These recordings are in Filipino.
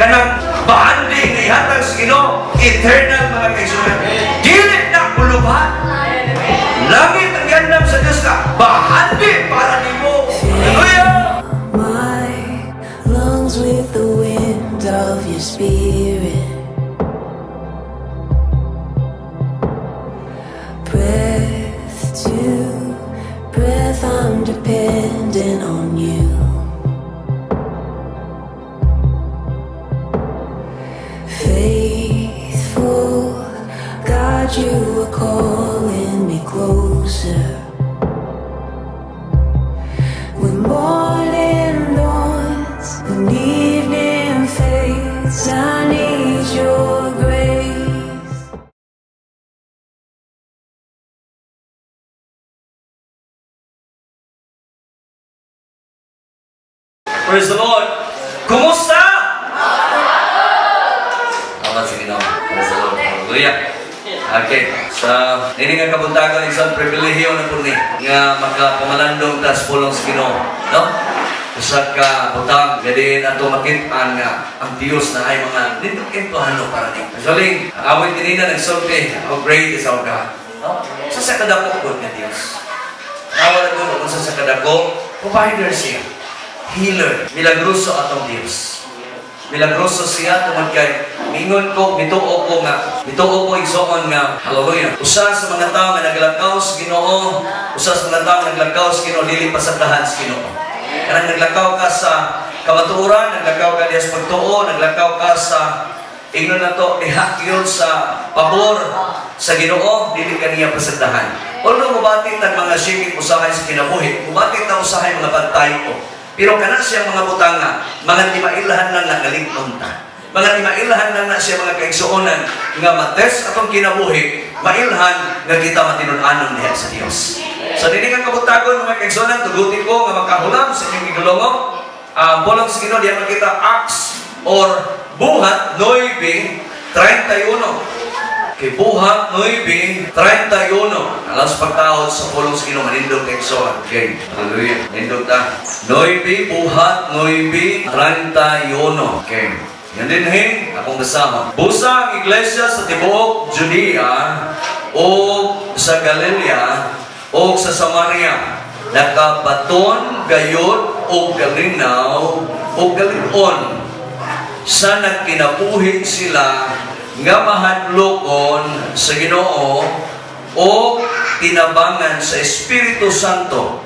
kanang bahanding na ihatag sa Ginoo, eternal mga kaigsunan. Dili na kulubhan. Langit ang yanam sa Diyos ka, bahandi para nimo. Hallelujah! My lungs with the wind of your spirit. Breath to breath, I'm dependent on you. Faithful God, you are calling me closer. When morning dawns, when evening fades, I need your grace. Praise the Lord. Kumusta? Aman sa Ginoo. Praise the Lord. Hallelujah. Okay. Sa ini nga kabuntagan isang pribilehiyo na po ni nga makapamalandong tas pulong sa Ginoo, no? Usa ka butang gadi ato makit-an nga ang Dios na ay mga nindot-intuhano para ni. Actually, awit kanina nagsulti, how great is our God. No? Sa kadako gud nga Dios. Awala gud unsa sa kadako, provider siya. Healer, milagroso atong Dios. Milagroso siya tungod kay mingon ko, bituo ko igsoon nga hallelujah. Usa sa mga tawo nga naglakaw sa Ginoo, usa sa mga tawo nga naglakaw sa Ginoo dili pasagdahan sa Ginoo. Kanang naglakaw ka sa kamatuoran, naglakaw ka diha sa pagtuo, naglakaw ka sa ingnon nato ihakyon sa pabor sa Ginoo, dili kaniya pasagdahan. Although mubati tag mga sigig usahay sa kinabuhi, mubati ta usahay mga bantay ko. Pero kana siya mga butanga, mga timailahan lang na ngaligton ta. Mga timailahan lang na siya mga kaigsuonan nga mates atong kinabuhi, mailhan nga kita matinud-anon diha sa Dios. So dili nga kabutagon mga kaigsuonan, tugutin ko nga makahulam sa inyong igulongog. Bolong sa Ginoo diha makita Acts or Buhat 9:31. Kay Buhat 9:31. Alas pagtawad sa pulong sa Ginoo manindog kay Igsoon. Okay. Hallelujah. Nindog ta. 9 Buhat 9:31. Okay. Yan din akong basahon. Busa ang iglesia sa tibuok Judea o sa Galilea o sa Samaria. Nakabaton, gayod o galinaw o galion. Sa nagkinabuhi sila nga mahadlokon sa Ginoo o tinabangan sa Espiritu Santo,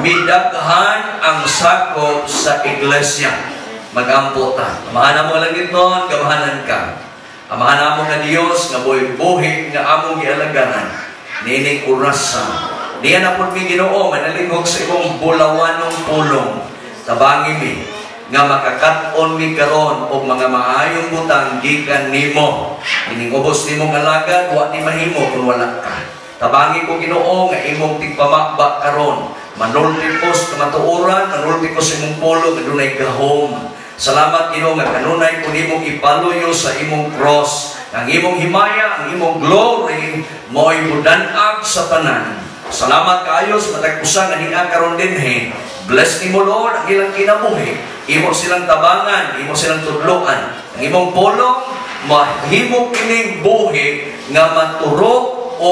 midaghan ang sakop sa iglesia. Magampo ta. Amahan mo langit noon, gamahanan ka. Amahan mo nga Dios nga buhi nga among gialagaran. Nining orasan. Diyan na po mi Ginoo manalingog sa imong bulawanong pulong. Tabangi mi nga makakat-on mi karon og mga maayong butang gikan nimo. Ining ubos nimong alagad wa ni mahimo kun wala ka. Tabangi ko Ginoo nga imong tigpamakba karon. Manultipos kamatuoran, manultipos imong pulo nga dunay gahom. Salamat Ginoo nga kanunay kun imong ipaluyo sa imong cross. Ang imong himaya, ang imong glory mo'y mudanag sa tanan. Salamat kaayo sa matag usa nga niya karon dinhi. Bless nimo Lord ang ilang kinabuhi. Imo silang tabangan, imo silang tudloan. Ang imong pulong mahimo kining buhi nga maturok o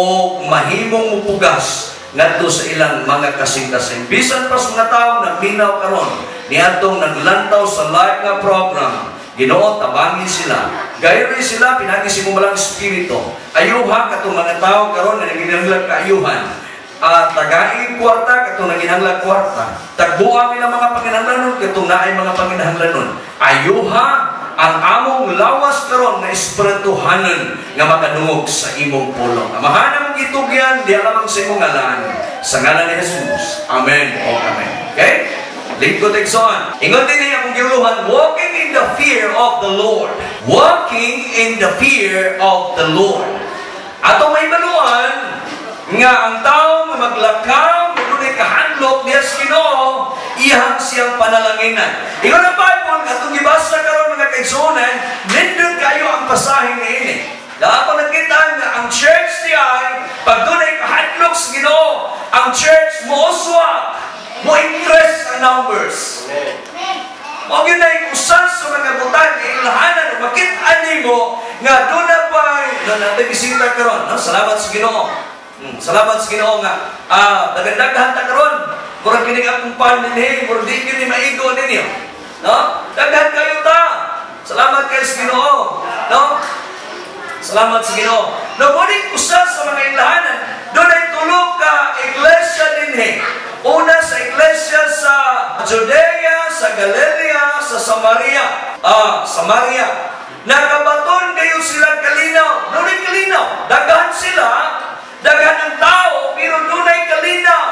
mahimong mupugas ngadto sa ilang mga kasing-kasing. Bisan pa sa mga tawo nagminaw karon niadtong naglantaw sa live nga program, Ginoo tabangin sila. Gayri sila pinagi si mo malang espiritu. Ayuha katong mga tawo karon nga naginahanglan kaayuhan. Tagain kwarta katong naginahanglan kwarta. Tagbuang nila mga panginahanglanon katong naay mga panginahanglanon. Ayuha ang among lawas karon nga espirituhanon nga makadungog sa imong pulong. Amahan mong itugyan di alamang sa imong ngalan. Sa ngalan ni Jesus. Amen o amen. Okay? Lingkod Igsoon. Ingon din akong giuluhan, walking in the fear of the Lord. Walking in the fear of the Lord. Ato may baluan nga ang tao nga maglakaw, dunay kahandlok diha sa Ginoo, iyang siyang panalanginan. Ingon ang Bible, atong gibasa karon mga kaigsuonan, nindot kayo ang pasahe niini. Dapat nakita nga ang church niya ay pag dunay kahandlok sa Ginoo, ang church mo uswa, mo increase ang numbers. Huwag yun na yung usas sa mga butang, ilahan nga doon na pa natin bisita karon, no? Salamat sa Ginoo. Salamat sa Ginoo nga daghan-daghan ta karon. Murag kini akong paninhi, murag di kini maigo ninyo. No? Daghan kayo ta. Salamat kay sa Ginoo. No? Salamat sa Ginoo. No, muling usa sa mga ilahanan, doon ay tulog ka iglesia dinhi. Una sa iglesia sa Judea, sa Galilea, sa Samaria. Samaria. Nagabaton kayo sila kalinaw. Doon ay kalinaw. Daghan sila, daghan ang tao, pero doon ay kalinaw.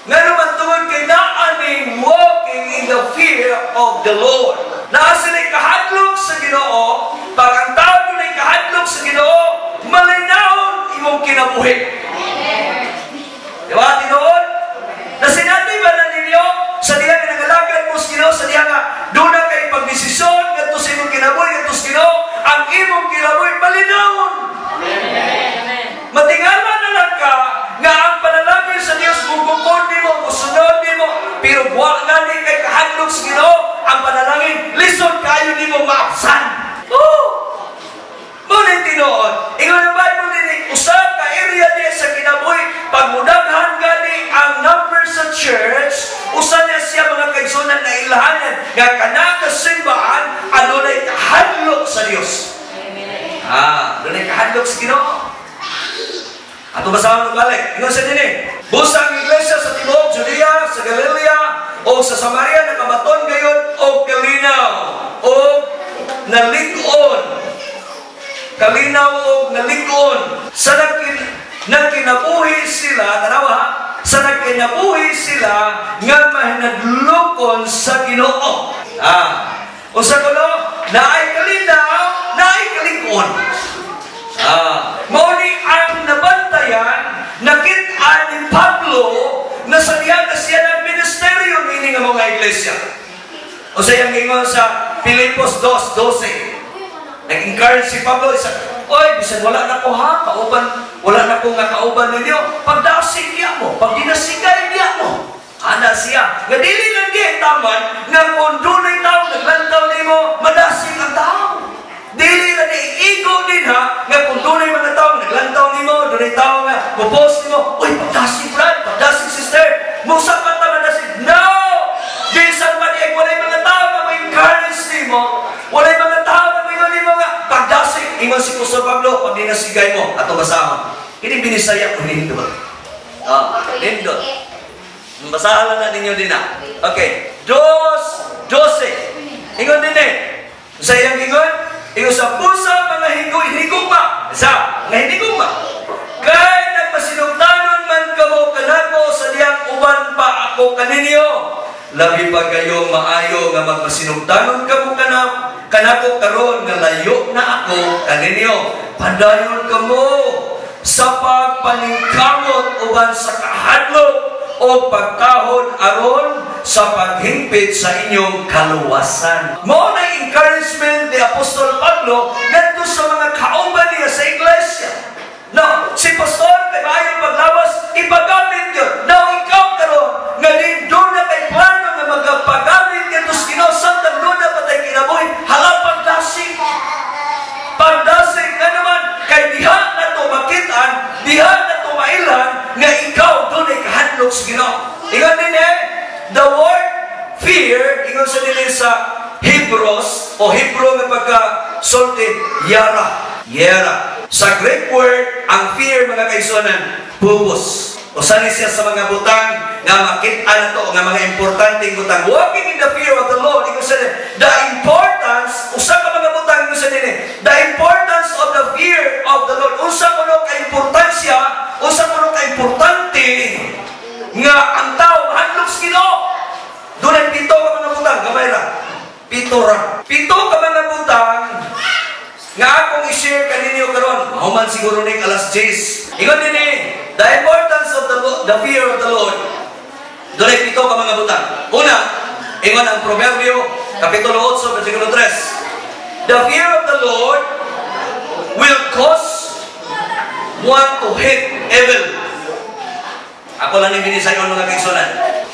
Nga naman tungod kay naaning walking in the fear of the Lord. Naa sila'y kahadlok sa Ginoo, pag ang tao doon ay kahadlok sa Ginoo, malinawon imong kinabuhi. Diba, tinuod? Na sinati ba na ninyo, sa diya nga nangalagad mo sa Ginoo, sa diya nga doon na kay pagdesisyon, nga to sa imong kinabuhi, nga to sa Ginoo, ang imong kinabuhi, malinawon. Matingala na lang ka, nga ang panalangin sa Diyos, bugukon di mo, musunod di mo, pero buwak nga di kay kahadlok sa Ginoo, ang panalangin, lisod kayo di mo maapsan. Muna tinuod, ingon ang Bible din, usap ka area niya sa kinabuhi, pagmudaghan gani ang number sa church, usa niya siya mga kaigsunan na ilahanan, nga kanang kasimbaan, adunay kahadlok sa Diyos. Adunay kahadlok sa Ginoo. Ato basahan ng balik. Ingon sa din busang iglesia sa tibuok Judea, sa Galilea, o sa Samaria, nakabaton gayon, o kalinaw, o nalig-on. Kalinaw o nalig-on. Sa nagkinabuhi sila, tanawa, sa nagkinabuhi sila, nga mahinadlokon sa Ginoo. O sa kuno, naay kalinaw, naay kalig-on. Mauni ang nabantayan, nakita ni Pablo na sa diyan na siya ng ministeryo ini nga mga iglesia. O sa iyang ingon sa Filipos 2:12. Nag-encourage si Pablo, oy, bisan wala na ko ha, wala na ko nga kauban ninyo, pagdasig niya mo, pag dinasigay niya mo. Ana siya. Nga dili lang di taman, nga kung dunay tao, naglantaw nimo, madasig ang tao. Dili na iigo din ha, nga kung dunay mga tao, naglantaw nimo, dunay tao nga, mupos nimo, uy, pagdasig brad, pagdasig sister, musapat na madasig. No! Bisan pa di, walay mga tao na may encourage nimo, walay mga tao na may nimo nga, pagdasig, ingon si Apostol Pablo, pag dinasigay mo, ato basahon. Hindi binisaya ko nindot. Nindot. Basahan lang na ninyo din na. Okay. 2:12. Ingon din sa iyang ingon, ingon sa pusa mga higugma. Sa mga higugma. Kay nagpasinugtanon man kamo kanako sa diyang uban pa ako kaninyo. Labi pa kayo maayo nga magpasinugtanon kamo kanako karon nga layo na ako kaninyo. Padayon kamo sa pagpaningkamot uban sa kahadlok o pagkahon aron sa paghimpit sa inyong kaluwasan. Mao na encouragement ni Apostol Pablo ngadto sa mga kauban niya sa iglesia. No, si pastor kay maayo paglawas, ipagamit yun. Now, ikaw karon nga din doon na kay plano nga magpagamit nito sa Ginoo samtang doon na patay kinabuhi, hala pagdasig. Pagdasig na naman kay diha na to makitaan, diha na to mailan nga ikaw doon ay kahadlok sa Ginoo. Ingon din the word fear, ingon sa din sa Hebrews o Hebrew nga pagka-sulti, yara. Sa Greek word, ang fear mga kaigsunan, pubos. O sani siya sa mga butang nga makita na to, nga mga importanteng butang. Walking in the fear of the Lord, ingon sa din, the importance, usa ka mga butang, ingon sa din, the importance of the fear of the Lord. Usa ko no ka-importansya, usa ko no ka-importante nga ang tao mahadlok sa Ginoo. Doon ay 7 ka mga butang, gamay ra. 7 ra. 7 ka mga butang nga akong i-share kaninyo karon. Mahuman siguro ning alas 10. Ingon din the importance of the fear of the Lord. Doon ay 7 ka mga butang. Una, ingon ang Proverbio, Kapitulo 8, versikulo 3. The fear of the Lord will cause one to hate evil. Ako lang yung binisayon mga kaigsunan.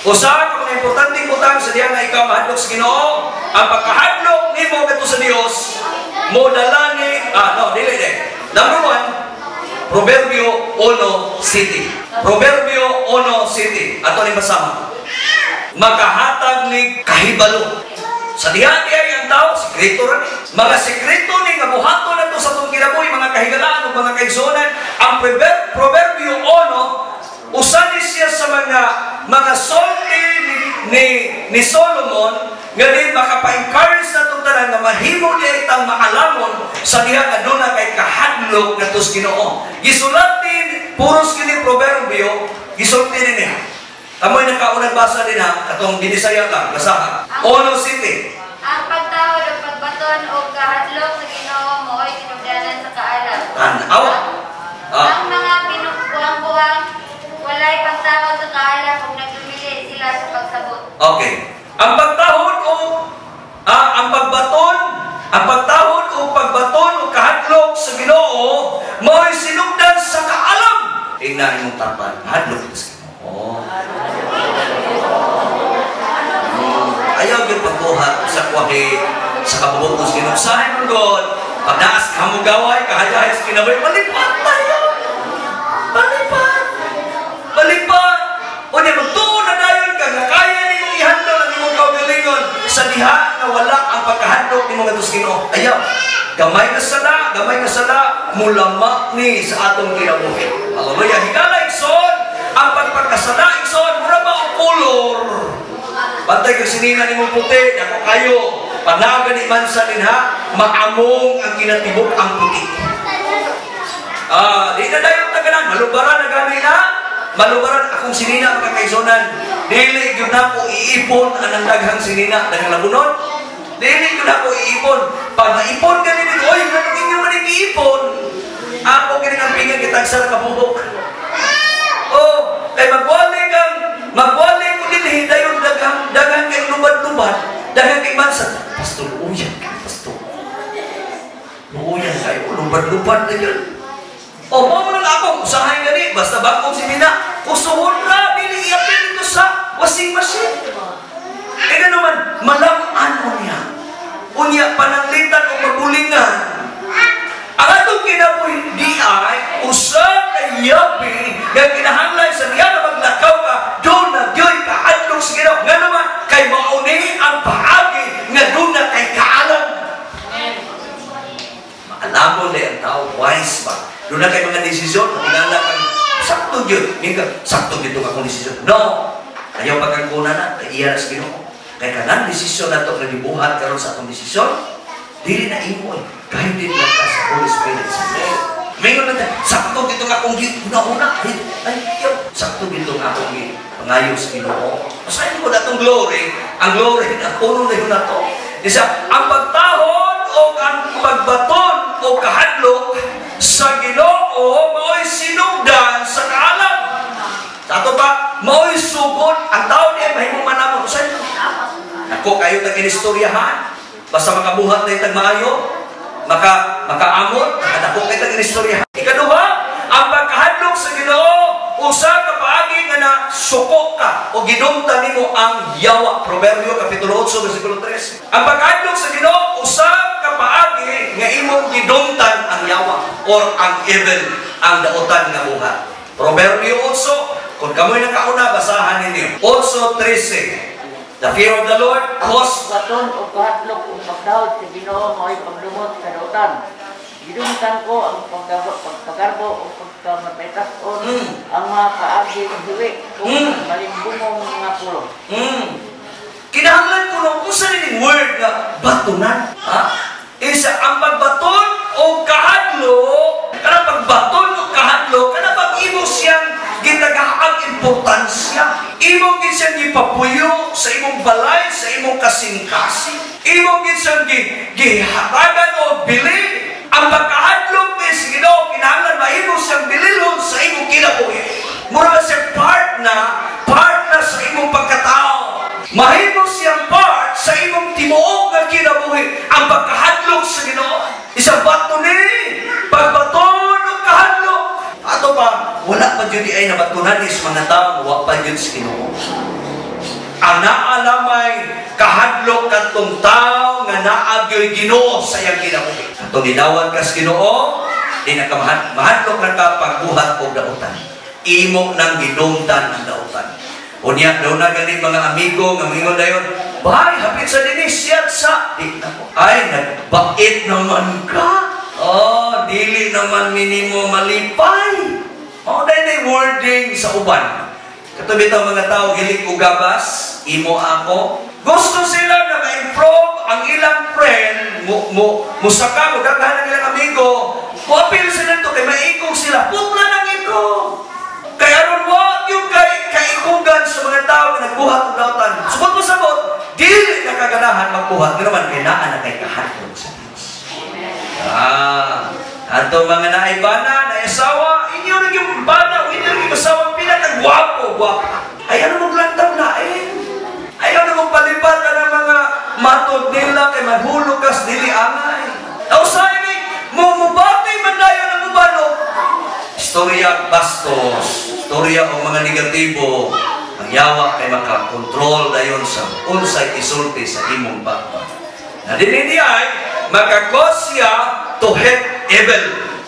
Usa ka mga importanteng butang sa diyan nga ikaw mahadlok sa Ginoo, ang pagkahadlok nimo kadto sa Dios, mo dalani Number 1, Proverbio 1:7. Proverbio 1:7. Ato ni basama. Makahatag ni kahibalo. Sa diha-diha ang tao, sekreto rin. Mga sekreto ni nga buhaton na to sa itong kinabuhi, mga kahigalaan o mga kaigsunan. Ang Proverbio 1, usani siya sa mga solti ni Solomon, nga din makapa-encourage na itong tanan na mahimo niya itang maalamon sa diha nga doon na kay kahadlok na tos Ginoo. Gisulat din, puros kini Proverbio, gisulat din niya. Amoy nakaunang basa din ha, katong ginisaya lang, basahan. 1:7. Ang pagtawad o pagbaton o kahadlok sa Ginoo mo ay tinugdanan sa kaalam. Tanaw. Ang mga kinukuhang-kuhang walay pagtawad sa kaalam kung nagdumili sila sa pagsabot. Okay. Ang pagtahod o pagbaton o kahadlok sa Ginoo mo ay sinugdan sa kaalam. Tingnan imong tapat, hadlok sa Ginoo. Ayaw yung pagbuhat sa kwahe, sa kabubog ng Ginoo. Sahin mo God, pag naas ka mo gaway, kahayahay sa kinabay, malipat tayo. Malipat. O niya, magtuon na dayon ka, nga kaya ni mong ihandol ang imong kaugalingon sa diha na wala ang pagkahandok ni mga tos Ginoo. Ayaw. Gamay na sala, mulamak ni sa atong kinabuhi. Hallelujah. Higala, ikson, ang pagpagkasala, ikson, mura ba o kulor? Pantay kang sinina ni mong puti, ako kayo, panaga ni Mansa din ha, maamong ang kinatibok ang puti. Di na dayon tagalan, malubaran na gani na, malubaran akong sinina mga kaisonan. Dili yun na ko iipon ang daghang sinina, daghang labunon. Dili yun na ko iipon. Pag maipon ka nito, oy, ganun inyo man iipon. Ako kini ang pingan kitang sa kabubok. Oh, kay magwali ko din dayon daghang kay lubad-lubad, daghang kay Mansa. Pastor, uyan kayo, lubad-lubad na yun. O, mo lang ako, usahay gani, basta bagong sinina, usuhon na, bili-iapin ito sa washing machine. E naman, malaman mo niya. Unya, pananglitan o mabulingan. Ang atong kinabuhi di ay, usap na yabi, nga kinahanglay sa niya na maglakaw ka, doon na diyo'y kaadlok sa Ginoo. Nga naman, kay mauni ang paagi, nga doon na kay kaalam. Maalamon na ang tao, wise ba? Doon na kay mga desisyon, tingala kang sakto yun. Sakto dito ka kung desisyon. No! Ayaw pagkaguna na, kaya sa Ginoo. Kaya kanan desisyon na ito, nagibuhat karon sa atong desisyon, dili na imo kahit din lang ka sa Holy Spirit. Mayroon na tayo, sakto dito nga kung una-una, sakto dito nga kung pangayo sa Ginoo. Masahin mo na itong glory, ang glory na puno na yun na ito. Isa, ang pagtahon o ang pagbaton o kahadlok sa Ginoo, mao'y sinugdan sa kaalam. Sa ito pa, mao'y sugod, ang tao niya, mahimong manamon. Masahin mo, ako kayo tag-inistoryahan, basta makabuhat na itag maayo, makaamot, nakadako kayo tag-inistoryahan. Ikaduha, ang pagkahadlok sa Ginoo, usa ka paagi nga na suko ka o ginumtan nimo ang yawa. Proverbio kapitulo 8 versikulo 3. Ang pagkahadlok sa Ginoo, usa ka paagi nga imong gidumtan ang yawa or ang evil, ang dautan nga buhat. Proverbio 8, kung kamoy nakauna, basahan ninyo. 8:13. The fear of the Lord cause baton o kahadlok o pagdahod sa Ginoo mo'y paglumot sa dautan. Gidumtan ko ang pagkagarbo o pagkamapaitas-on ang mga kaagi ng hiwi o malimbungong mga pulo. Kinahanglan ko nung kung saan yung word nga batunan. Isa ang pagbaton o kahadlok, kana pagbaton o kahadlok, kana pag-imo siyang gitagaang importansya. Imo gid siyang gipapuyo sa imong balay, sa imong kasing-kasing. Imo gid siyang gihatagan o bili. Ang pagkahadlok ni sa Ginoo, kinahanglan mahimo siyang bililhon sa imong kinabuhi. Mura siya part na sa imong pagkatao. Mahimo siyang part sa imong timuok nga kinabuhi. Ang pagkahadlok sa Ginoo. Isang bato ni pagbaton o kahadlok. Ato pa, wala pa dyan ay nabatunan is mga tao, wala pa dyan sa Ginoo. Ang naalamay, kahadlok katong tao nga naagyo'y Ginoo sa iyang kinabuhi. Katong ginawan ka sa Ginoo, di mahadlok na ka pagbuhat og dautan. Imo nang gidungtan ang dautan. Unya daw na gani mga amigo nga mingon dayon, "Bay, hapit sa dinis siya sa di na ko." Ay, nagbait naman ka. Oh, dili naman minimo malipay. Oh, dahil wording sa uban. Katubi itong mga tao, hilig o gabas, imo ako. Gusto sila na ma-improve ang ilang friend, musaka, magagahan ng ilang amigo. Muapil sila ito, kay maikong sila. Putla ng ikong. Kaya aron mo, yung kaikugan sa mga tao na nagbuhat ng dautan. Subot mo sabot, dili na kaganahan magbuhat. Pero man, kailangan na kay kahatod sa Diyos. Ato mga naibana, naisawa, inyo rin yung bana, inyo rin yung asawang pinakagwapo, gwapa. Ay, ano maglantaw na eh? Ayaw na mong palipatan ng mga matod nila kay mahulukas dili angay. Nausahin eh, mumubati man dayo ng mubalo. Istorya bastos, istorya o mga negatibo, ang yawa kay makakontrol dayon sa unsay isulti sa imong bata. Na dinindi ay, makakosya to hate evil.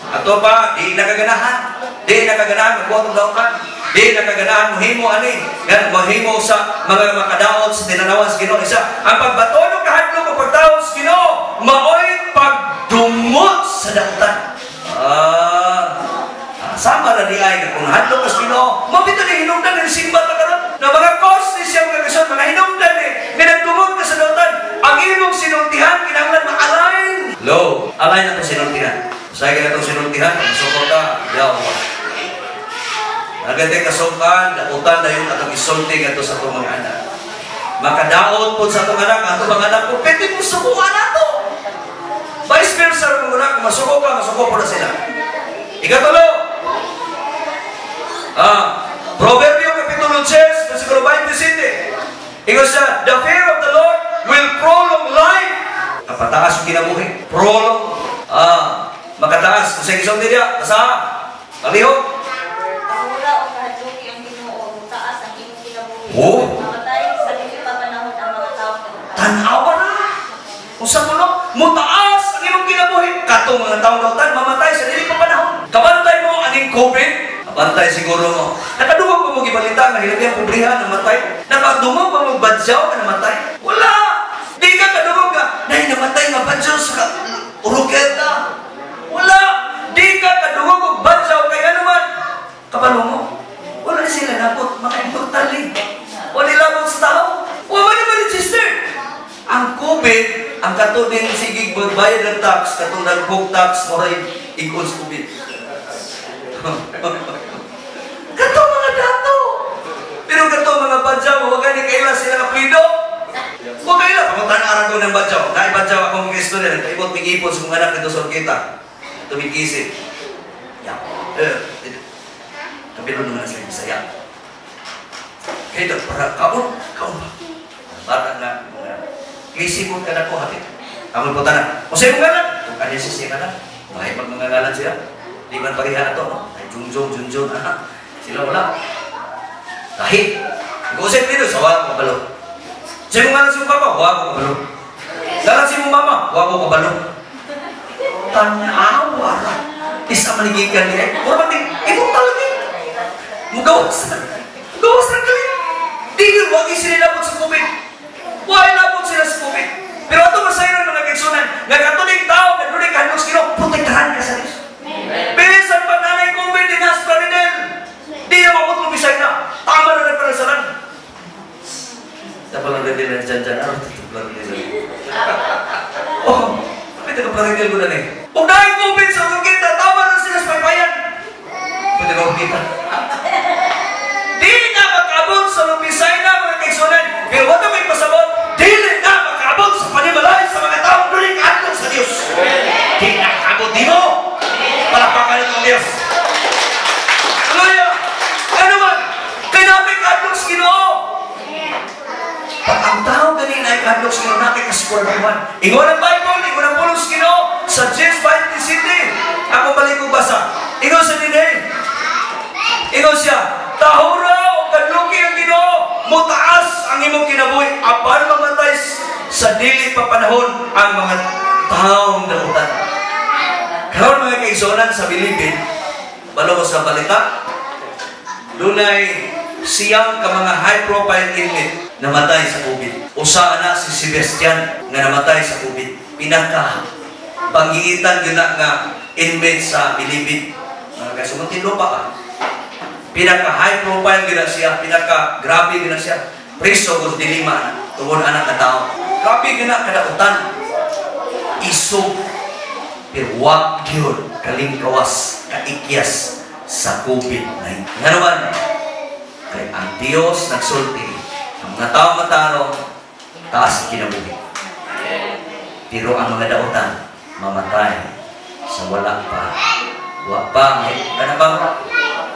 Ato pa, di nakaganahan. Di nakaganahan, magbuhat ng dautan. Di nakaganahan, mohimo ani. Yan, mohimo sa mga makadaot sa tinanawan sa Ginoo. Isa, ang pagbato ng kahadlok o pagtawad sa Ginoo, maoy pagdumot sa dautan. Sama na di ay, kung hadlok sa Ginoo, mabito ni hinungdan ni simba ta karon. Na mga causes siya mga kasyon, mga hinungdan ni, minagdumot ka sa dautan. Ang imong sinultihan, kinahanglan ma-align. Lo, align na itong sinultihan. Saya kaya itong sinultihan, masukot ka, yawa. Nagantay kasukan, dautan na yung atong isulti nga ito sa itong mga anak. Makadaot po sa itong anak, atong mga anak po, pwede mo sukuan na ito. Vice versa, kung anak, masuko ka, masuko po na sila. Ikatulo, Proverbio Kapitulo 10, versikulo 27. Ikaw siya, the fear of the Lord will prolong life. Kapataas yung kinabuhi. Prolong. Makataas. Kung sa isang nila, basa. Malihog. Wala o kahadluki ang Ginoo, taas ang imong kinabuhi. Oh. Mamatay sa dili pa panahon ang mga tao. Tanawa na. Kung sa mulo, mutaas ang imong kinabuhi. Katong mga taong dautan, mamatay sa dili pa panahon. Kabantay mo aning COVID. Kabantay siguro mo. Nakadungog pa mo gibalita na hilagyan pobrihan na matay. Nakadungog pa mo badyaw na namatay. Wala. Di ka kadungog ka. Dahil namatay nga badyaw sa urugeta. Wala. Di ka kadungog o badyaw kaya naman. Kabalo mo. Wala na sila napot. Maka-importante. Wala labot sa tao. Wala naman sister. Ang COVID, ang katunin sigig magbayad ng tax, katong nag-book tax, moray ikon sa COVID. Katong mga dato. Pero katong mga badyaw, huwag ni kaila sila na pido. Huwag kaila, pamuntan na araw ng badyaw. Dahil badyaw akong mga istorya, nagkaibot may ipon sa mga anak nito sa orkita. Tumikisip. Yan. Kapilo naman na sila yung saya. Kaya ito, para kaon ba? Bata na, isipon ka na ko hati. Amon po tanan. Kung sa'yo mga ngalan, kung kanya siya ka na, mahit pag mga ngalan sila. Di man parihan na to, no? Ay, junjun, sila wala. Kahit, mag-usap nito, sawa ko kabalo. Sa'yo mga ngalan si papa, huwag ko kabalo. Ngalan si mong mama, huwag ko kabalo. Tanawa ra. Isa manigigan niya. Huwag natin, ibong talaga. Magawas na kali. Di yun, huwag isinilabot sa COVID. Huwag ilabot sila sa COVID. Pero ito masayron mga kaigsunan. Nagkatuling tao, nagkatuling kahandog sa Ginoo, protektahan ka sa Diyos. Bilisan pa nanay COVID din has Plaridel. Di na mabot lumisay na. Tama na nagparasalan. Sa Plaridel na dyan. Ano ito Plaridel? Oh, kapit ka Plaridel ko na eh. Kung dahil COVID sa kita, tama na sila sa paypayan. Pwede ba kita? Di na makabot sa lumisay na mga kaigsunan. Pero wala may pasabot. Dili na makabot sa panimalay sa mga taong duling atong sa Diyos. Di na makabot di mo. Palapakan itong Diyos. Hallelujah! Ano man? Kaya atong sa Ginoo. Pag ang tao ganin ay atong sa Ginoo natin kasipura naman. Ingon ang Bible, ingon ang pulong sa Ginoo sa James 20:7. Ako balik ko basa. Ingon sa dinay. Ingon siya, tahura o kadluki ang Ginoo, mutaas ang imong kinabuhi, apan mamatay sa dili pa panahon ang mga taong dautan. Karon mga kaigsunan sa bilibid, balo ko sa balita, dunay siyang ka mga high-profile inmate namatay sa COVID. Usa na si Sebastian nga namatay sa COVID. Pinaka panggiitan yun nga inmate sa bilibid. Mga kasumuntin lupa. Pinaka high-profile gina siya, pinaka grabe gina siya. Preso kung dilima na, tungkol anak na tao. Grabe gina kadautan. Isog, pero wag yun kalingkawas, kaikyas sa COVID-19. Nga naman, kaya ang Diyos nagsulti, ang mga tao matarong, taas kinabuhi. Pero ang mga dautan, mamatay sa wala pa. Wala pa, ano ba?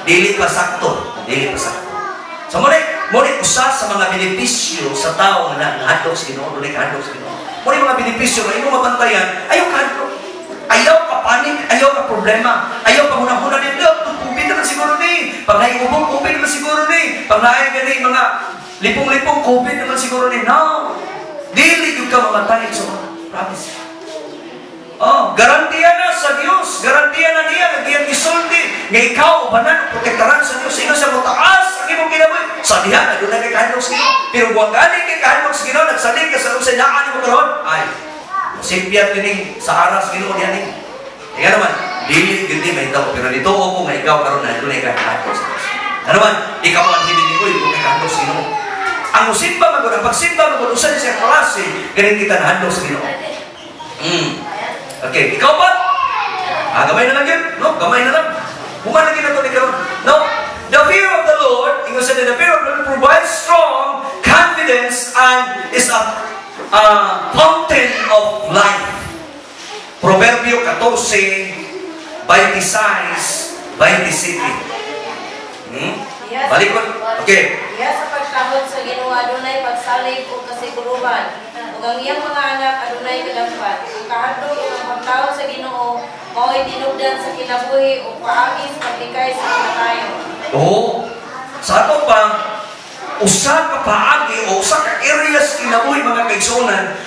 Dili pa sakto. Dili pa sakto. So, muli usa sa mga benepisyo sa tao na nahadlok sa Ginoo, dunay kahadlok sa Ginoo. Muli mga benepisyo na imong mabantayan, ayaw kahadlok. Ayaw ka panik, ayaw ka problema, ayaw ka hunang-hunang nito, COVID naman siguro ni, pag naiubong COVID naman siguro ni, pag naigani mga lipong-lipong COVID naman siguro ni. No! Dili yung ka mamatay. So, promise. Oh, garantiya na sa Diyos. Garantiya na niya. Nagiyang isulti. Nga ikaw, banan, protektaran sa Diyos. Ino siya mo taas. Ang imong kinabuhi. Sa dihan, na doon na kay kahandog sa Ginoo. Pero kung galing kay kahandog sa Ginoo, nagsalig ka sa usay naan mo karon. Ay, simpiat kining sa aras Ginoo diyan ni. Kaya naman, dili gindi may tao. Pero dito ako nga ikaw karon na doon na kay kahandog sa Diyos. Ano man, ikaw ang hindi ko yung kay kahandog sa Ginoo. Ang usimba magod, ang pagsimba magod, usan siya klase, galing kita nahandog sa Ginoo. Okay, ikaw ba? Gamay na lang yun. No, gamay na lang. Humanagin na ito ni karon. No, the fear of the Lord, English said, the fear of the Lord provides strong confidence and is a fountain of life. Proverbio 14, 26, 27. Balik ko. Okay. Iya sa pagtahod sa Ginoo adunay pagsalig o kasiguruhan. Ug ang iyang mga anak adunay kadampan. Ang kahadlok o ang pagtahod sa Ginoo mao'y tinubdan sa kinabuhi o paagi sa paglikay sa kamatayon. Oo. Sa ato pa, usa ka paagi o usa ka areas kinabuhi mga kaigsunan,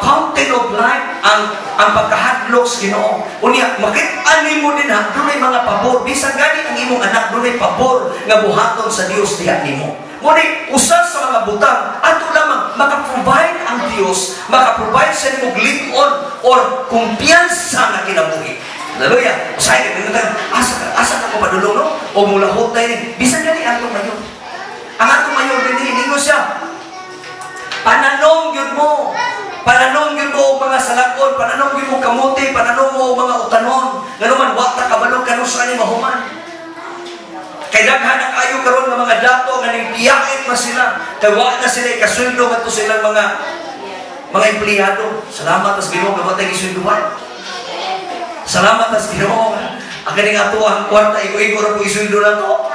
fountain of life ang pagkahadlok sa Ginoo. Unya makit-ani mo din ha, dunay mga pabor. Bisan gani ang imong anak dunay pabor nga buhaton sa Dios diha nimo. Muni usa sa mga butang ato lamang maka-provide ang Dios, maka-provide sa imong lig-on or kumpiyansa nga kinabuhi. Hallelujah. Usay ka dingan asa ka ko padulong no? O mulahot tayo ni. Bisan gani ato mayon. Ang ato mayon dinhi ningo siya. Pananong yun mo. Pananong yun mo mga salakon, pananong yun mo kamuti, pananong mo mga utanon. Nga naman, wata kabalong kanong sa ni mahuman. Kay daghan na kayo karon ng mga dato nga ning piyait na sila. Kay wa na sila ikasweldo ngadto silang mga empleyado. Salamat as Ginoo nga matay isweldohan. Salamat as Ginoo. Ang kaning ato ang kwarta igo-igo ra po isweldo na to.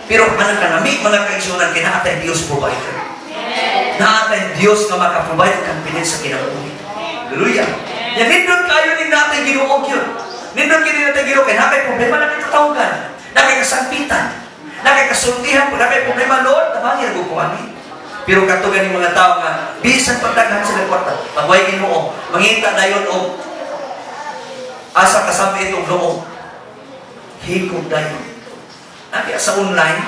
Pero anang kanami mga kaigsunan kinaatay Dios provider. Naatay Diyos nga makaprovide ang confidence sa kinabuhi. Hallelujah. Yan, nindon kayo din natin Ginoo yun. Nindon kayo din natin Ginoo kaya nakay problema na kitatawagan. Nakay kasampitan. Nakay kasultihan. Nakay problema, Lord, tabangin ang kukuhanin. Pero katugan yung mga tao nga, bisan pagdaghan sila kwarta. Pagway Ginoo, mangita na yun o asa kasampi itong loob. Hikog na yun. Nakaya sa online,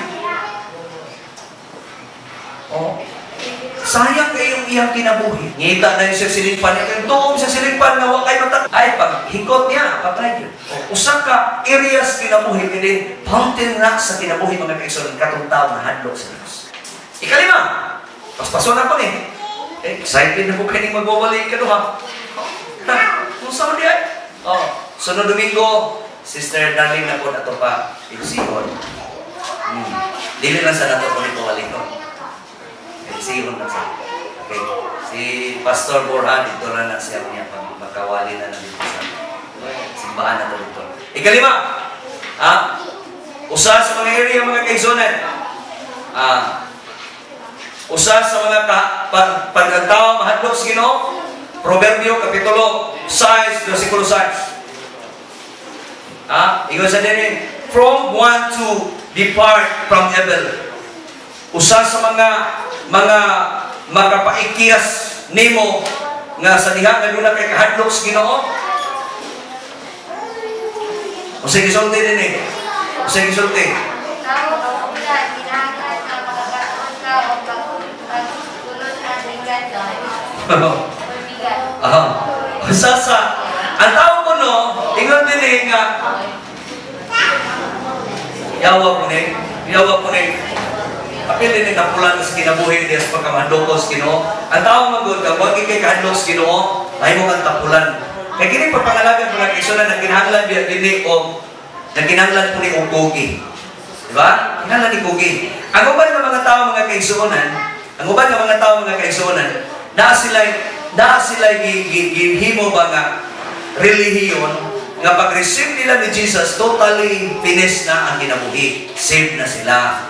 sayang kayong iyang kinabuhi. Ngita na yung siya silingpan niya. Kaya doon siya silingpan na wakay matak. Ay, pag hikot niya, patay yun. Usa ka areas kinabuhi. Hindi, fountain na sa kinabuhi mga kaigsunan. Katong tao na hadlok sa Diyos. Ikalima, paspason na pa eh. Excited na po kayo magwawali ka doon ha. Kung saan di ay? Sunod Domingo, Sister Darling na po na ito pa. Ilusihon. Dili lang sa nato po nito wali ko. Sihon na siya. Okay. Si Pastor Borja, dito na siya niya pag makawali na dito sa simbahan na dito. Ikalima, usa sa mga area mga kaigsunan, usa sa mga pagkatao mahadlok sa Ginoo, Proverbio Kapitulo 6, versikulo 6. Ingon sa din, from one to depart from evil. Usa sa mga makapaikiyas nimo nga sa diha nga duna kay kahadlok sa Ginoo. Usay gisulti din eh. Usay gisulti. Tao ka ulan, kinahanglan na makakatuon ka o pagtulot na tinggan sa bigat. Sasa, ang tao ko no, ingon din eh nga, yawa po ni, apil din kapulan sa kinabuhi din sa pagkamandokos Ginoo. Ang tao magod ka, huwag ikay kahandlos Ginoo, ay mo kang tapulan. Kaya kini pagpangalagan po ng kaisunan, nagkinahanglan biya gini o nagkinahanglan po ni Ugogi. Diba? Kinahanglan ni Ugogi. Ang uban ng mga tao mga kaisunan, na sila gihimo ba nga relihiyon nga pag-receive nila ni Jesus, totally finished na ang kinabuhi. Saved na sila.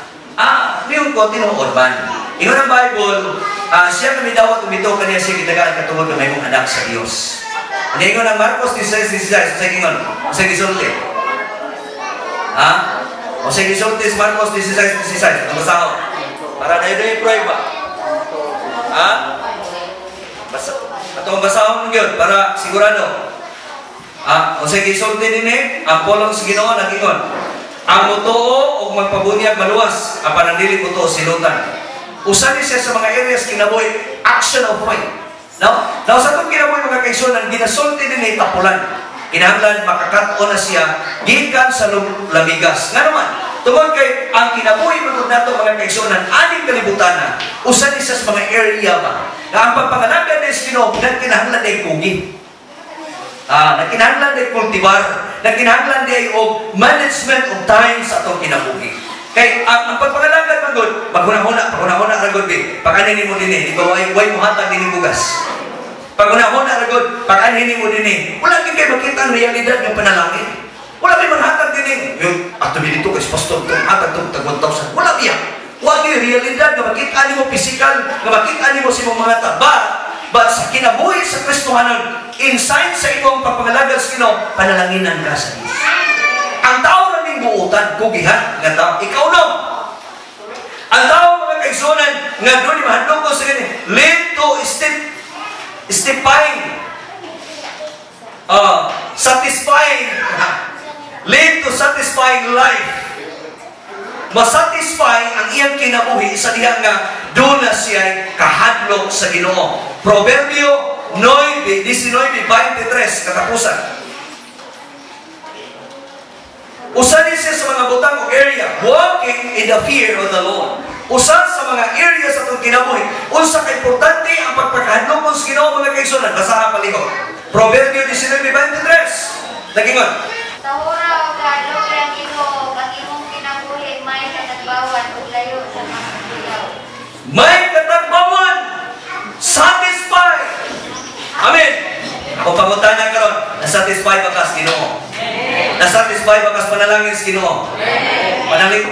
Niyon ko, tinuod man. Ingon ang Bible, siya kami dawat umito kaniya siya gitagaan katungod na may mong anak sa Diyos. Ano ingon ang Marcos 16:16, sa ingon, sa gisulti. O sa gisulti sa Marcos 16:16, ang basaho. Para na yun pray ba? Atong basahon yun, para sigurado. O sa gisulti din ang polong sa Ginoo nag-ingon. Ang mutuo o magpabunyag maluwas, ang panandili ko to silutan. Usa ni siya sa mga areas kinabuhi, action of faith. Now sa itong kinabuhi mga kaisunan, ginasulti din tapulan. Kinahanglan makakat-o na siya, gikan sa lamigas. Nga naman, tungod kay ang kinabuhi magod nato mga kaisunan, aning kalibutan na, usa ni siya sa mga area ba, na ang pagpangalaga ni Ginoo, kinahanglan ay kugi. Nagkinahanglan ay kultivar, nagkinahanglan ay og management of time sa atong kinabuhi. Kay ang pagpangalaga magod, paghuna-huna ragod bi. Pag-anin mo dinhi, di ba way mo hatag dinhi bugas. Paghuna-huna ragod, pag-anin mo dinhi. Wala gyud kay makita ang realidad ng panalangin. Wala may manhatag dinhi. Yung ato dito kay pastor tong hatag tong 1,000. Wala biya. Wa gyud realidad nga makita nimo physical, nga makita nimo sa imong mga taba. But sa kinabuhi sa Kristohanon, inside sa imong pagpangalaga sa Ginoo, panalanginan ka sa Diyos. Ang tao na ning buutan, kugihan, nga tao, ikaw no. Ang tao mga kaigsunan, nga doon ni mahandog ko sa ganyan, lead to satisfying, lead to satisfying life. Masatisfy ang iyang kinabuhi sa diha nga doon na siya kahadlok sa Ginoo. Proverbio 19:23 katapusan. Usa ni siya sa mga butang o area, walking in the fear of the Lord. Usa sa mga area sa itong kinabuhi, unsa ka importante ang pagpakahadlok sa Ginoo mga kaigsunan. Basaha palihog. Proverbio 19:23. Nagingon. Tahura o kahadlok yang imo, ang imong kinabuhi, may katagbawan o layo sa mga kuyaw. May katagbawan, satisfied. Amen. Ako pangutana karon, na-satisfy ba ka sa Ginoo? Na-satisfy ba ka sa panalangin sa Ginoo?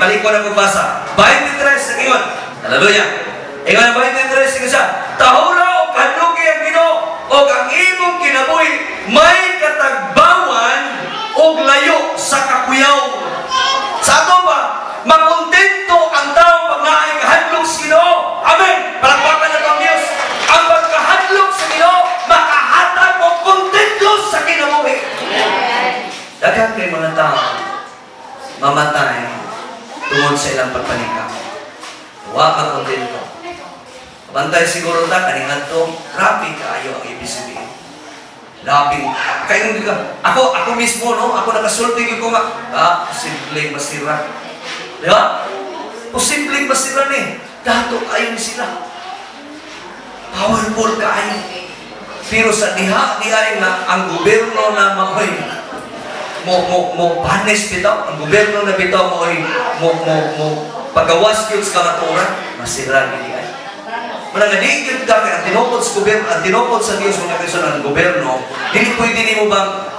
Balik ko na magbasa. 23 sa ingon. Hallelujah. Ingon ang 23 sa isa. Tahura o kahadlok ang Ginoo o ang imong kinabuhi, may katagbawan o layo sa kakuyaw. Sa ato ba, makontento ang tao pag naay kahadlok sa Ginoo. Amen. Palakpakan na ito ang Diyos. Ang pagkahadlok sa Ginoo, makahatag o kontento sa kinabuhi. Daghang kay mga tao mamatay tungod sa ilang pagpanikaw. Wa makontento. Bantay siguro ta kaningan to, grabe kaayo ang ibig sabihin. Labing, kayo hindi ka, ako mismo, no? Ako nakasulting ko nga, posibleng masira. Di ba? Posibleng masira ni. Dato kayo ni sila. Powerful kayo. Pero sa diha na ang gobyerno na mahoy, mo panis bitaw, ang gobyerno na bitaw mo pagawas yun sa kamaturan, masira ni ay. Manang nadigid ka kay ang tinupod sa gobyerno, ang tinupod sa Dios mga kaigsunan ng gobyerno, dili pwede nimo bang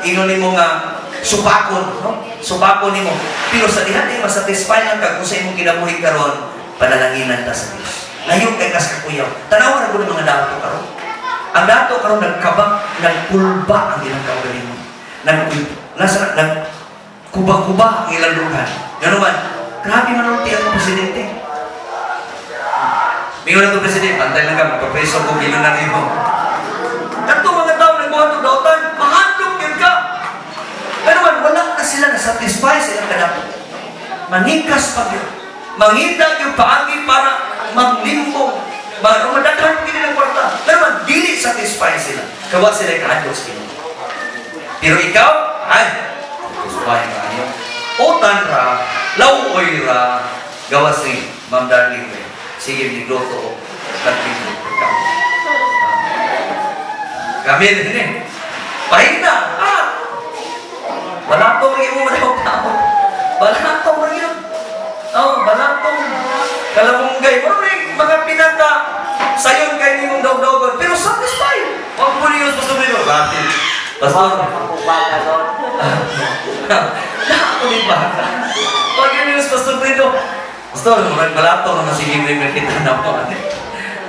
ino nimo nga supakon, no? Supakon nimo. Pero sa diha di masatisfy lang ka kung sa imong kinabuhi karon, panalanginan ta sa Dios. Layo kay kas kakuyaw. Tanawa ra gud mga dato karon. Ang dato karon nagkulba ang ilang kaugalingon. Kuba-kuba ang ilang lugar. Ngano man, grabe man ulti ang presidente. Mingon na ito, Presidente, pantay lang ka, magpapreso kung gilo na rin mo. Kanto mga tao nagbuhat ng dautan, mahadlok yun ka. Pero manikas pa yun. Mangita yung paagi para maglimbong. Madaghan gini ng kwarta. Pero man, dili satisfy sila. Kawa sila kahadlok sa Ginoo. Pero ikaw, ay, satisfy ka niyo. Utan ra, lawoy ra, gawas ni Ma'am Darling. Sige, nigloto o tatlong ikaw. Kami din pahina. Balatong rin mo tao. Balatong rin yun. Balatong. Kalamunggay. Mga pinata sayon kayo ni mong daw-daw. Pero satisfied. Huwag mo niyo gusto mo yun. Pastor. Ako din baka. Huwag yun yung Pastor Brito. Pastor, balatong naman sige may kita na po.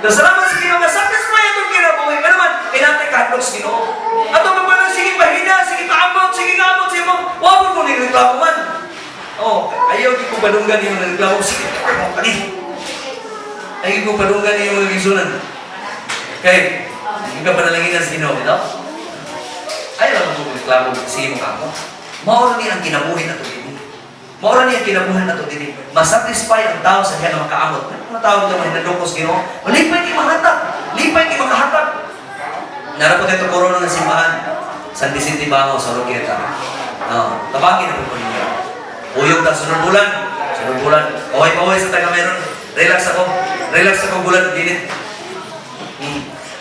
Salamat sa Ginoo nga satisfied itong kinabuhi. Pero man, kinatay kahadlok sa Ginoo. Ato pa man, sige pahina, sige kaamot, sige kaamot, sige mo. Huwag mo nung nireklamo man. Ayaw di ko balunggan yung nireklamo. Sige, ayaw ka rin. Ayaw ko balunggan yung magisunan. Okay, hindi ka panalangin sa Ginoo, ito? Ayaw lang mo nireklamo, sige mo ka mo. Maura niya ang kinabuhi na ito din. Maura niya ang kinabuhi na ito din. Masatisfy ang tao sa kanya na makaamot. Ano tawag ito mga nadukos Ginoo? Lipay kayo makahatag. Lipay kayo makahatag. Narapot ito korona ng simbahan. San Vicente Bango sa Roqueta. Tabangin na po ninyo. Uyog na sunod bulan. Sunod bulan. Paway-paway sa taga meron. Relax ako bulan. Ginit.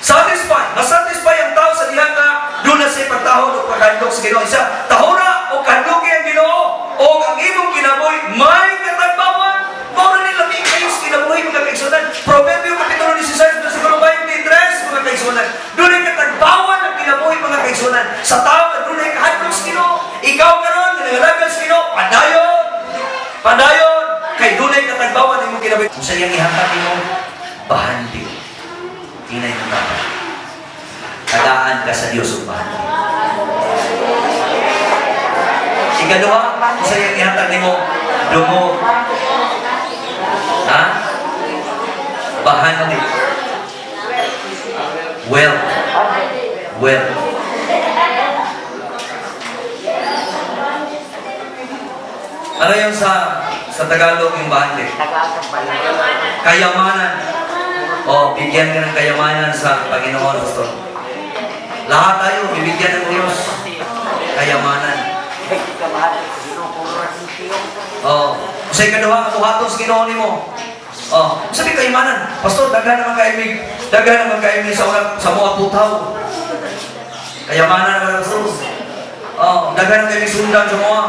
Satisfy. Masatisfy ang tao sa diha nga doon na siya pagtahon o pagkandok sa Ginoo. Isa, tahora o kandoki ang Ginoo. O ang imong kinabuhi, may katagbawan. Maura nila may kayo sa kinabuhi, mga kaigsunan. Proverbio Kapitulo 16, siguro 23, mga kaigsunan. Doon ay katagbawan ang kinabuhi, mga kaigsunan. Sa tao na doon ay kahadlok sa Ginoo. Ikaw karon, nangalagan sa Ginoo, padayon. Kay doon ay katagbawan ang imong kinabuhi. Kung sa iyang ihatag mo, bahandi. Tinay ng dapat. Tagaan ka sa Diyos o bahandi. Ikaduha, kung sa iyang ihatag mo, dungo. Bahandi. Well. Ano yung sa Tagalog yung bahandi? Kayamanan. Bigyan ka ng kayamanan sa Panginoon, Pastor. Lahat tayo, bibigyan ng Diyos. Kayamanan. Sa ikaduha, katuhatos Ginoo nimo. Sabi kayamanan, Pastor, daghan naman kaimig sa mga putaw. Kayamanan naman, Pastor. Daghan naman kaimig sundan sa mga.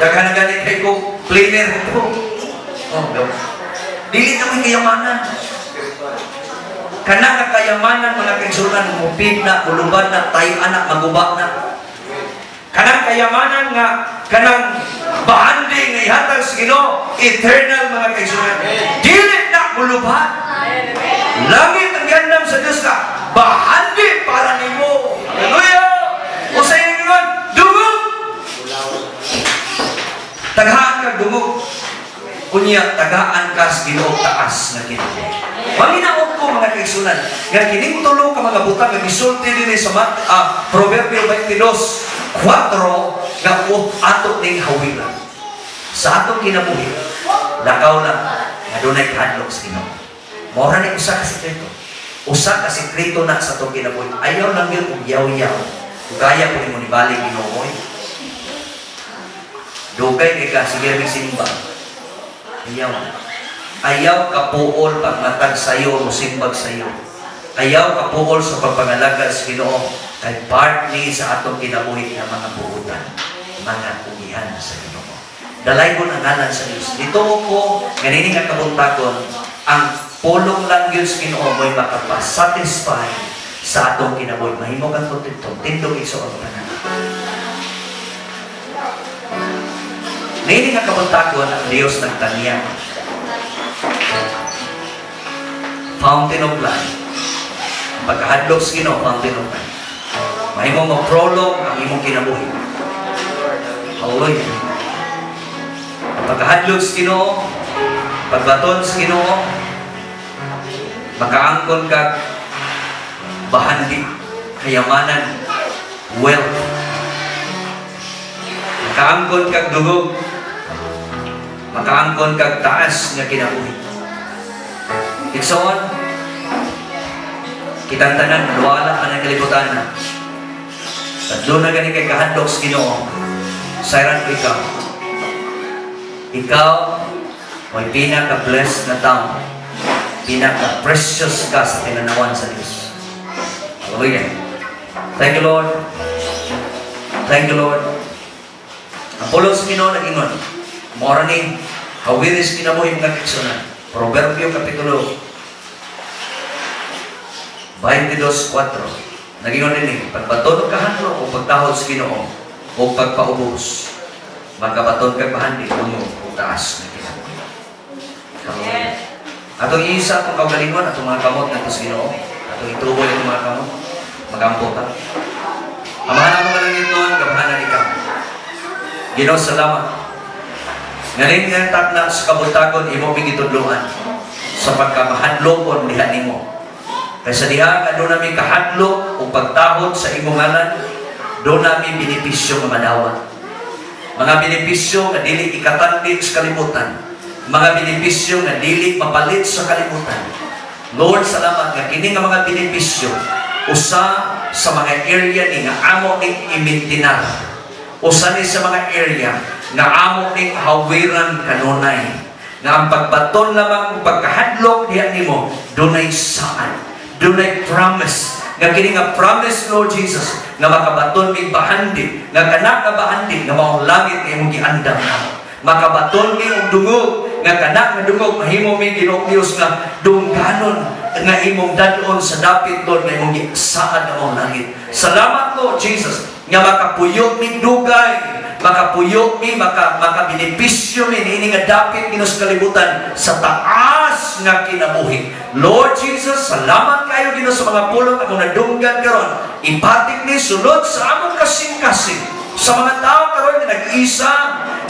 Daghan na ganit kay ko, cleaner ito. Dili naman kayamanan. Kanang kayamanan, mga kaigsunan, mupid na, buluban na, tayo anak, maguba na. Kanang kayamanan nga, kanang bahandi nga ihatag sa Ginoo, eternal, mga kaigsunan. Dili na buluban. Langit ang gandam sa Diyos ka, bahandi para nimo. Hallelujah! O sa inyo ngayon, dungog! Taghaan ka, dungog. Kunya, tagaan ka sa Ginoo taas na Ginoo. Manginaot ko, mga kaigsunan, nga kining tulo ka mga butang, nga gisulti din sa Proverbio 22:4, nga ato ning hawilan. Sa atong kinabuhi, lakaw lang, nga dunay kahadlok sa Ginoo. Mora ni usa ka sekreto. Usa ka sekreto na sa atong kinabuhi. Ayaw lang yun kung yaw-yaw. Kaya po ni mo nibalik Ginoo. Dugay kay ka, sige rin simba. Ayaw kapuol pagmatag sayo, musimbag sayo. Ayaw kapuol sa pagpangalagad sa Ginoo. Kay part ni sa atong kinabuhi ng mga buutan, mga umihan sa Ginoo. Dalay ko ang ngalan sa Diyos. Dito ko, ganini nga kabuntagon, ang pulong lang yun sa Ginoo mo'y makapasatisfy sa atong kinabuhi. Mahimo kang tutintong, tindog iso ang tanan. Nini nga kabuntagon ang Diyos nagtaniya. Fountain of life. Pagkahadlok sa Ginoo, fountain of life. Mahimo mag-prolong ang imong kinabuhi. Hallelujah. Pagkahadlok sa Ginoo, pagbaton sa Ginoo, makaangkon ka bahandi, kayamanan, wealth. Makaangkon ka dugog, makaangkon kag taas nga kinabuhi. Ikson, kitang tanan, luwala ka ng kalibutan na. At doon na gani kay kahadlok sa Ginoo, sayran ko ikaw. Ikaw, may pinaka-blessed na tao. Pinaka-precious ka sa tinanawan sa Diyos. Hallelujah. Thank you, Lord. Thank you, Lord. Ang pulong sa Ginoo nag-ingon, mora ni, hawiris kinabuhi mga kiksunan. Proverbio Kapitulo 22:4. Nag-ingon din pagbaton ka hanlo o pagtahod sa Ginoo o pagpaubos, makabaton ka bahandi tungo o taas na kinabuhi. Hallelujah. Atong isa itong kaugalingon, atong mga kamot na ito sa Ginoo, atong ituboy itong mga kamot, magamputan. Amahan mo ka lang ito, gabahanan ikaw. Ginoo, salamat. Ngayon nga takna sa kabutagon, imo bigitudluan sa pagkamahadlokon diha nimo. Kaysa diha nga doon namin kahadlok o pagtahod sa imong ngalan, doon namin benepisyo nga madawat. Mga benepisyo nga dili ikatandi sa kalibutan. Mga benepisyo nga dili mapalit sa kalibutan. Lord, salamat nga kini nga mga benepisyo usa sa mga area ni nga amo ning imintinar. Usa ni sa mga area nga amo ning hawiran kanunay. Nga ang pagbaton lamang pagkahadlok diha nimo dunay saan. Dunay promise. Nga kini nga promise, Lord Jesus, nga makabaton mig bahandi, nga kanak nga bahandi nga maong langit nga imong giandam namo. Makabaton mi og dungog, nga kanak nga dungog mahimo mi Ginoo Dios nga dungganon nga imong dadon sa dapit, Lord, nga imong gisaad nga maong langit. Salamat, Lord Jesus, nga makapuyok mi dugay, makapuyok mi, makabenepisyo mi ini nga dapit ginos kalibutan sa taas nga kinabuhi. Lord Jesus, salamat kayo Ginoo sa mga pulong akong nadunggan karon. Ipatik ni sulod sa among kasing-kasing sa mga tao karon nga nag-isa,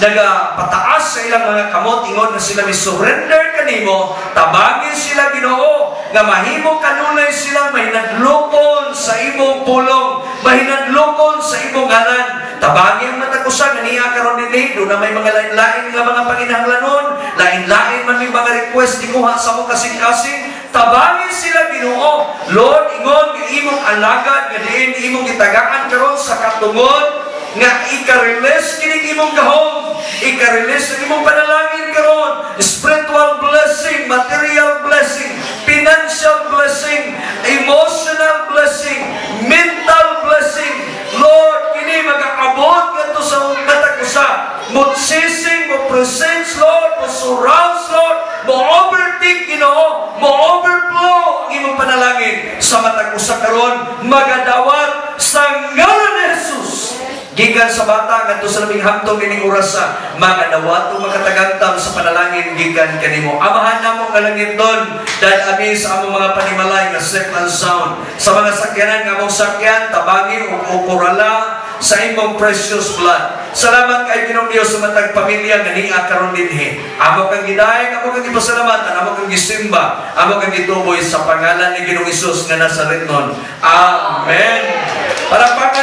nagapataas sa ilang mga kamot, ingon na sila may surrender kanimo, tabangin sila Ginoo, nga mahimo kanunay sila mahinadlokon sa imong pulong, mahinadlokon sa imong ngalan. Tabangin ang matakusan na niya karon dinhi, doon na may mga lain-lain nga mga panginahanglanon, lain-lain man may mga request ikuha sa mong kasing-kasing. Tabangin sila Ginoo. Lord, ingon nga imong alagad nga diin imong gitagaan karon sa katungod nga ika-release kining imong gahom, ika-release ang imong panalangin karon, spiritual blessing, material blessing, financial blessing, emotional blessing, mental blessing. Lord, kini mag-aabot ngadto sa katakusa, mo sising, mo presence, Lord, mo surrounds, Lord, mo overtake Ginoo, mo overflow ang imong panalangin sa matag usa karon, magadawat sa ngalan ni Jesus. Gikan sa bata ngadto sa labing hamtong kining oras sa magadawato makatagantam sa panalangin gikan kanimo. Amahan namo nga langiton dahil ami sa among mga panimalay nga safe and sound. Sa mga sakyanan nga among sakyan tabangin ug ukurala sa imong precious blood. Salamat kay Ginoong Dios sa matag pamilya nga niya karon dinhi. Amo kang gidayeg, amo kang gipasalamatan, amo kang gisimba, amo kang gituboy sa pangalan ni Ginoong Hesus nga Nazareton. Amen. Para pagka